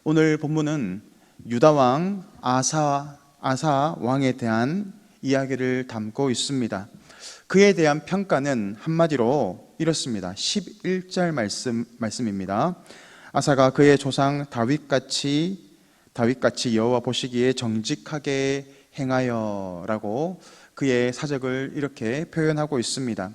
오늘 본문은 유다 왕 아사 왕에 대한 이야기를 담고 있습니다. 그에 대한 평가는 한마디로 이렇습니다. 11절 말씀입니다. 아사가 그의 조상 다윗같이 여호와 보시기에 정직하게 행하여 라고 그의 사적을 이렇게 표현하고 있습니다.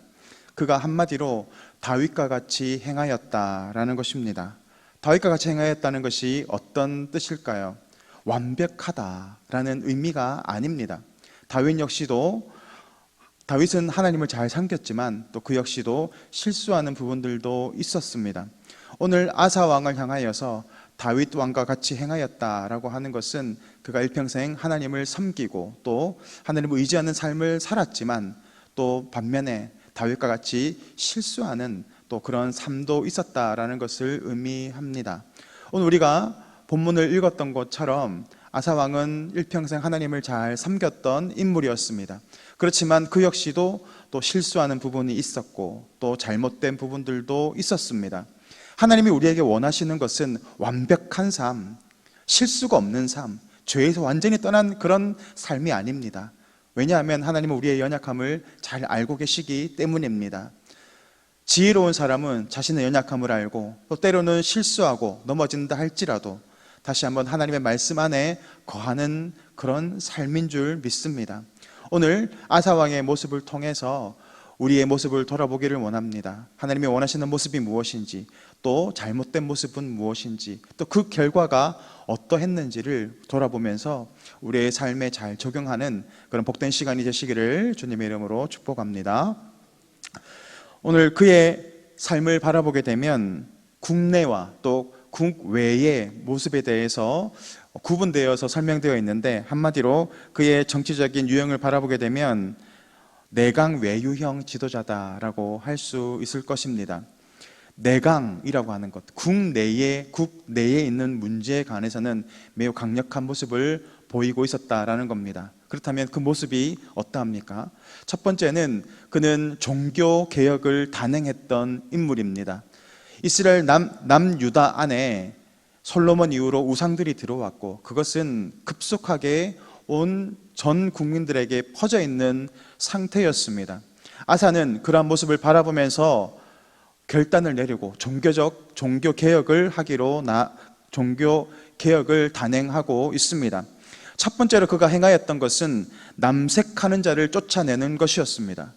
그가 한마디로 다윗과 같이 행하였다라는 것입니다. 다윗과 같이 행하였다는 것이 어떤 뜻일까요? 완벽하다라는 의미가 아닙니다. 다윗은 하나님을 잘 섬겼지만 또 그 역시도 실수하는 부분들도 있었습니다. 오늘 아사 왕을 향하여서 다윗 왕과 같이 행하였다라고 하는 것은 그가 일평생 하나님을 섬기고 또 하나님을 의지하는 삶을 살았지만 또 반면에 다윗과 같이 실수하는 또 그런 삶도 있었다라는 것을 의미합니다. 오늘 우리가 본문을 읽었던 것처럼 아사 왕은 일평생 하나님을 잘 섬겼던 인물이었습니다. 그렇지만 그 역시도 또 실수하는 부분이 있었고 또 잘못된 부분들도 있었습니다. 하나님이 우리에게 원하시는 것은 완벽한 삶, 실수가 없는 삶, 죄에서 완전히 떠난 그런 삶이 아닙니다. 왜냐하면 하나님은 우리의 연약함을 잘 알고 계시기 때문입니다. 지혜로운 사람은 자신의 연약함을 알고 또 때로는 실수하고 넘어진다 할지라도 다시 한번 하나님의 말씀 안에 거하는 그런 삶인 줄 믿습니다. 오늘 아사왕의 모습을 통해서 우리의 모습을 돌아보기를 원합니다. 하나님이 원하시는 모습이 무엇인지, 또 잘못된 모습은 무엇인지, 또 그 결과가 어떠했는지를 돌아보면서 우리의 삶에 잘 적용하는 그런 복된 시간이 되시기를 주님의 이름으로 축복합니다. 오늘 그의 삶을 바라보게 되면 국내와 또 국외의 모습에 대해서 구분되어서 설명되어 있는데, 한마디로 그의 정치적인 유형을 바라보게 되면 내강 외유형 지도자다라고 할 수 있을 것입니다. 내강이라고 하는 것, 국내에 있는 문제에 관해서는 매우 강력한 모습을 보이고 있었다라는 겁니다. 그렇다면 그 모습이 어떠합니까? 첫 번째는 그는 종교 개혁을 단행했던 인물입니다. 이스라엘 남유다 안에 솔로몬 이후로 우상들이 들어왔고 그것은 급속하게 온 전 국민들에게 퍼져 있는 상태였습니다. 아사는 그러한 모습을 바라보면서 결단을 내리고 종교 개혁을 단행하고 있습니다. 첫 번째로 그가 행하였던 것은 남색하는 자를 쫓아내는 것이었습니다.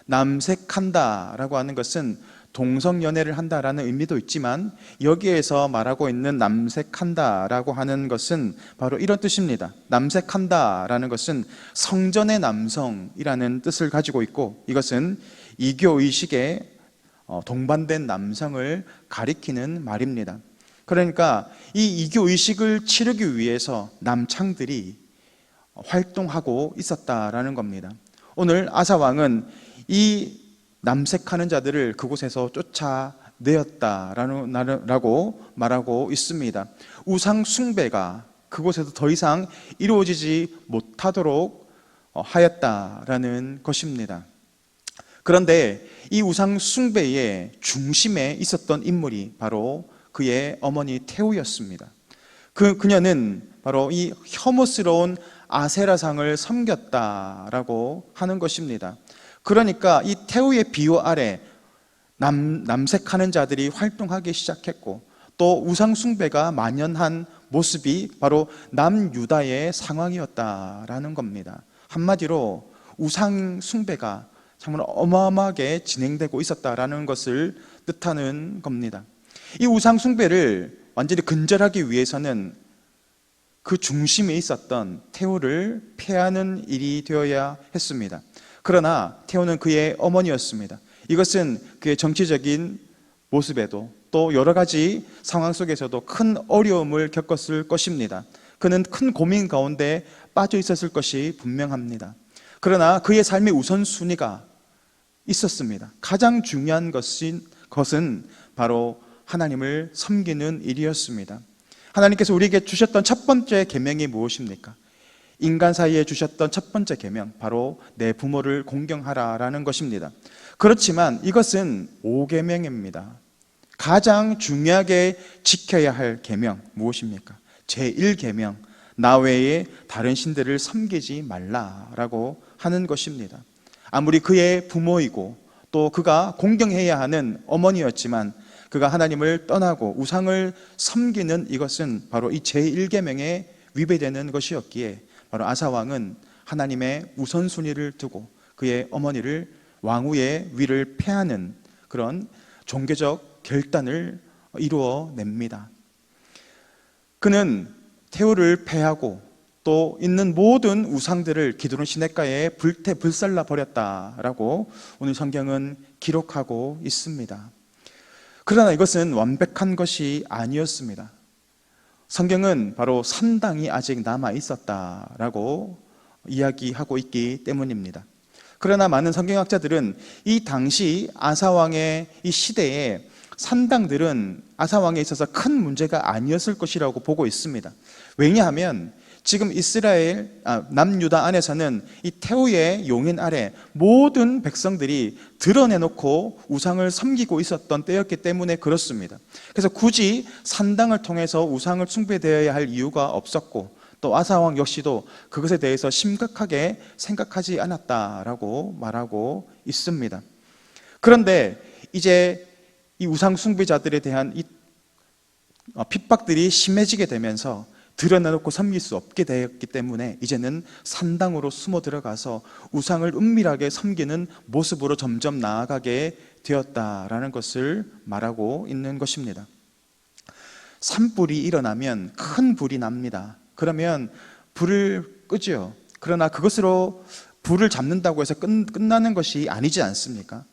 남색한다라고 하는 것은 동성연애를 한다라는 의미도 있지만 여기에서 말하고 있는 남색한다라고 하는 것은 바로 이런 뜻입니다. 남색한다라는 것은 성전의 남성이라는 뜻을 가지고 있고, 이것은 이교의식에 동반된 남성을 가리키는 말입니다. 그러니까 이 이교의식을 치르기 위해서 남창들이 활동하고 있었다라는 겁니다. 오늘 아사왕은 이 남색하는 자들을 그곳에서 쫓아내었다라고 말하고 있습니다. 우상 숭배가 그곳에서 더 이상 이루어지지 못하도록 하였다라는 것입니다. 그런데 이 우상 숭배의 중심에 있었던 인물이 바로 그의 어머니 태우였습니다. 그녀는 바로 이 혐오스러운 아세라상을 섬겼다라고 하는 것입니다. 그러니까 이 태우의 비유 아래 남색하는 자들이 활동하기 시작했고 또 우상 숭배가 만연한 모습이 바로 남유다의 상황이었다라는 겁니다. 한마디로 우상 숭배가 정말 어마어마하게 진행되고 있었다라는 것을 뜻하는 겁니다. 이 우상 숭배를 완전히 근절하기 위해서는 그 중심에 있었던 태우를 폐하는 일이 되어야 했습니다. 그러나 태우는 그의 어머니였습니다. 이것은 그의 정치적인 모습에도 또 여러 가지 상황 속에서도 큰 어려움을 겪었을 것입니다. 그는 큰 고민 가운데 빠져 있었을 것이 분명합니다. 그러나 그의 삶의 우선순위가 있었습니다. 가장 중요한 것은 바로 하나님을 섬기는 일이었습니다. 하나님께서 우리에게 주셨던 첫 번째 계명이 무엇입니까? 인간 사이에 주셨던 첫 번째 계명, 바로 내 부모를 공경하라라는 것입니다. 그렇지만 이것은 5계명입니다. 가장 중요하게 지켜야 할 계명 무엇입니까? 제1계명, 나 외에 다른 신들을 섬기지 말라라고 하는 것입니다. 아무리 그의 부모이고 또 그가 공경해야 하는 어머니였지만 그가 하나님을 떠나고 우상을 섬기는 이것은 바로 이 제1계명에 위배되는 것이었기에 바로 아사왕은 하나님의 우선순위를 두고 그의 어머니를 왕위의 위를 패하는 그런 종교적 결단을 이루어냅니다. 그는 태우를 패하고 또 있는 모든 우상들을 기드론 시냇가에 불살라 버렸다라고 오늘 성경은 기록하고 있습니다. 그러나 이것은 완벽한 것이 아니었습니다. 성경은 바로 산당이 아직 남아 있었다라고 이야기하고 있기 때문입니다. 그러나 많은 성경학자들은 이 당시 아사왕의 이 시대에 산당들은 아사왕에 있어서 큰 문제가 아니었을 것이라고 보고 있습니다. 왜냐하면 지금 이스라엘 남유다 안에서는 이 태우의 용인 아래 모든 백성들이 드러내놓고 우상을 섬기고 있었던 때였기 때문에 그렇습니다. 그래서 굳이 산당을 통해서 우상을 숭배되어야 할 이유가 없었고 또 아사왕 역시도 그것에 대해서 심각하게 생각하지 않았다라고 말하고 있습니다. 그런데 이제 이 우상 숭배자들에 대한 이 핍박들이 심해지게 되면서 드러내놓고 섬길 수 없게 되었기 때문에 이제는 산당으로 숨어 들어가서 우상을 은밀하게 섬기는 모습으로 점점 나아가게 되었다라는 것을 말하고 있는 것입니다. 산불이 일어나면 큰 불이 납니다. 그러면 불을 끄죠. 그러나 그것으로 불을 잡는다고 해서 끝나는 것이 아니지 않습니까?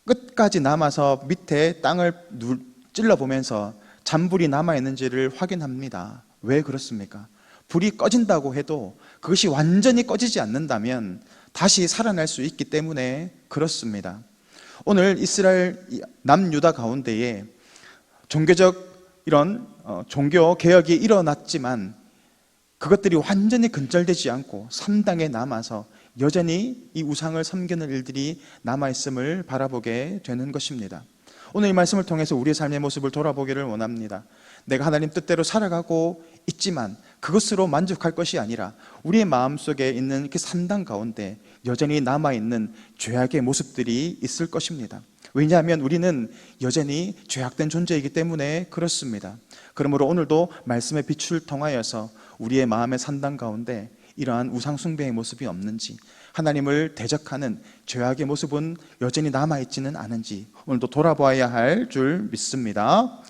끝까지 남아서 밑에 땅을 찔러보면서 잔불이 남아있는지를 확인합니다. 왜 그렇습니까? 불이 꺼진다고 해도 그것이 완전히 꺼지지 않는다면 다시 살아날 수 있기 때문에 그렇습니다. 오늘 이스라엘 남유다 가운데에 종교적 이런 종교 개혁이 일어났지만 그것들이 완전히 근절되지 않고 산당에 남아서 여전히 이 우상을 섬기는 일들이 남아있음을 바라보게 되는 것입니다. 오늘 이 말씀을 통해서 우리의 삶의 모습을 돌아보기를 원합니다. 내가 하나님 뜻대로 살아가고 있지만 그것으로 만족할 것이 아니라 우리의 마음속에 있는 그 산당 가운데 여전히 남아있는 죄악의 모습들이 있을 것입니다. 왜냐하면 우리는 여전히 죄악된 존재이기 때문에 그렇습니다. 그러므로 오늘도 말씀의 빛을 통하여서 우리의 마음의 산당 가운데 이러한 우상 숭배의 모습이 없는지, 하나님을 대적하는 죄악의 모습은 여전히 남아있지는 않은지 오늘도 돌아봐야 할 줄 믿습니다.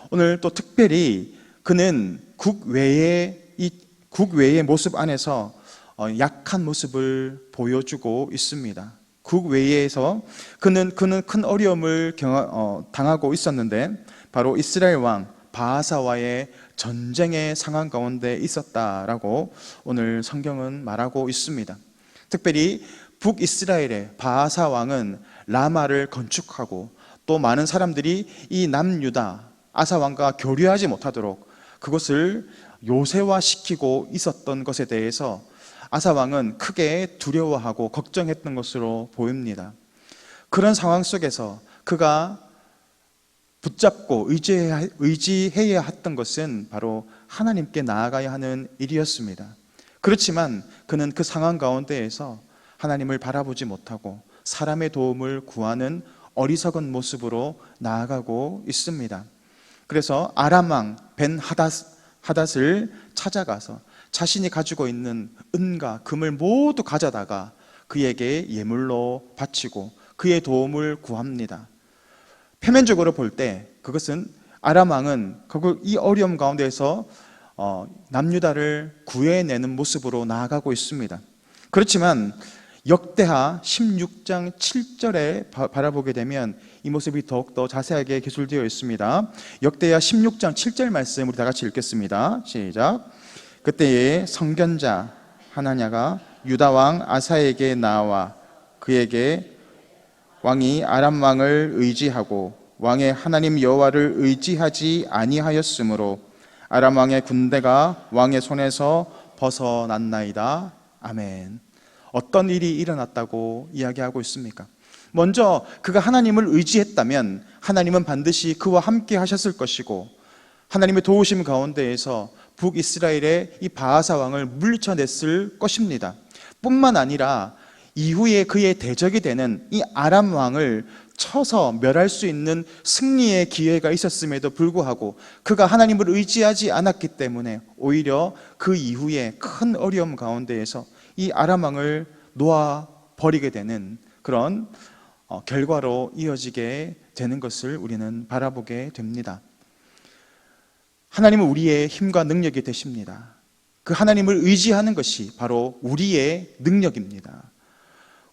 오늘 또 특별히 그는 국외의 모습 안에서 약한 모습을 보여주고 있습니다. 국외에서 그는 큰 어려움을 당하고 있었는데 바로 이스라엘 왕 바하사와의 전쟁의 상황 가운데 있었다라고 오늘 성경은 말하고 있습니다. 특별히 북이스라엘의 바하사 왕은 라마를 건축하고 또 많은 사람들이 이 남유다 아사 왕과 교류하지 못하도록 그것을 요새화시키고 있었던 것에 대해서 아사 왕은 크게 두려워하고 걱정했던 것으로 보입니다. 그런 상황 속에서 그가 붙잡고 의지해야 했던 것은 바로 하나님께 나아가야 하는 일이었습니다. 그렇지만 그는 그 상황 가운데에서 하나님을 바라보지 못하고 사람의 도움을 구하는 어리석은 모습으로 나아가고 있습니다. 그래서 아람 왕 벤 하닷을 찾아가서 자신이 가지고 있는 은과 금을 모두 가져다가 그에게 예물로 바치고 그의 도움을 구합니다. 표면적으로 볼 때 그것은 아람 왕은 결국 이 어려움 가운데에서 남유다를 구해내는 모습으로 나아가고 있습니다. 그렇지만 역대하 16장 7절에 바라보게 되면 이 모습이 더욱더 자세하게 기술되어 있습니다. 역대하 16장 7절 말씀 우리 다 같이 읽겠습니다. 시작. 그때에 선견자 하나냐가 유다 왕 아사에게 나와 그에게 왕이 아람 왕을 의지하고 왕의 하나님 여호와를 의지하지 아니하였으므로 아람 왕의 군대가 왕의 손에서 벗어났나이다. 아멘. 어떤 일이 일어났다고 이야기하고 있습니까? 먼저 그가 하나님을 의지했다면 하나님은 반드시 그와 함께 하셨을 것이고, 하나님의 도우심 가운데에서 북이스라엘의 이 바하사 왕을 물리쳐냈을 것입니다. 뿐만 아니라 이후에 그의 대적이 되는 이 아람 왕을 쳐서 멸할 수 있는 승리의 기회가 있었음에도 불구하고 그가 하나님을 의지하지 않았기 때문에 오히려 그 이후에 큰 어려움 가운데에서 이 아람 왕을 놓아버리게 되는 그런 결과로 이어지게 되는 것을 우리는 바라보게 됩니다. 하나님은 우리의 힘과 능력이 되십니다. 그 하나님을 의지하는 것이 바로 우리의 능력입니다.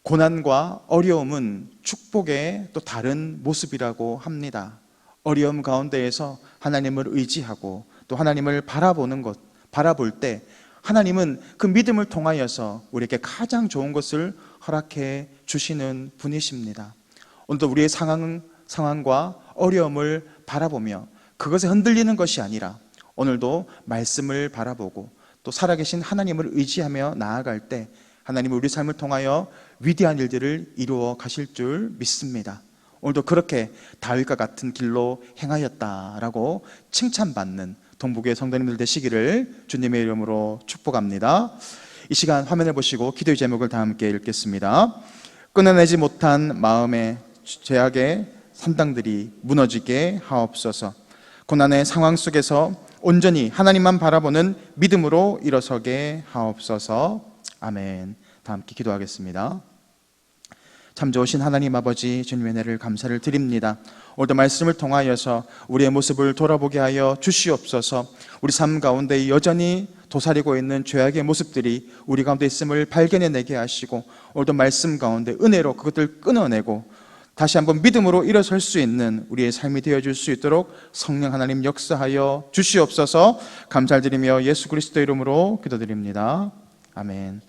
고난과 어려움은 축복의 또 다른 모습이라고 합니다. 어려움 가운데에서 하나님을 의지하고 또 하나님을 바라볼 때 하나님은 그 믿음을 통하여서 우리에게 가장 좋은 것을 허락해 주시는 분이십니다. 오늘도 우리의 상황과 어려움을 바라보며 그것에 흔들리는 것이 아니라 오늘도 말씀을 바라보고 또 살아계신 하나님을 의지하며 나아갈 때 하나님은 우리 삶을 통하여 위대한 일들을 이루어 가실 줄 믿습니다. 오늘도 그렇게 다윗과 같은 길로 행하였다라고 칭찬받는 동북의 성도님들 되시기를 주님의 이름으로 축복합니다. 이 시간 화면을 보시고 기도의 제목을 다 함께 읽겠습니다. 끊어내지 못한 마음의 죄악의 산당들이 무너지게 하옵소서. 고난의 상황 속에서 온전히 하나님만 바라보는 믿음으로 일어서게 하옵소서. 아멘. 다 함께 기도하겠습니다. 참 좋으신 하나님 아버지, 주님의 은혜를 감사를 드립니다. 오늘도 말씀을 통하여서 우리의 모습을 돌아보게 하여 주시옵소서. 우리 삶 가운데 여전히 도사리고 있는 죄악의 모습들이 우리 가운데 있음을 발견해내게 하시고 오늘도 말씀 가운데 은혜로 그것들을 끊어내고 다시 한번 믿음으로 일어설 수 있는 우리의 삶이 되어줄 수 있도록 성령 하나님 역사하여 주시옵소서. 감사드리며 예수 그리스도 이름으로 기도드립니다. 아멘.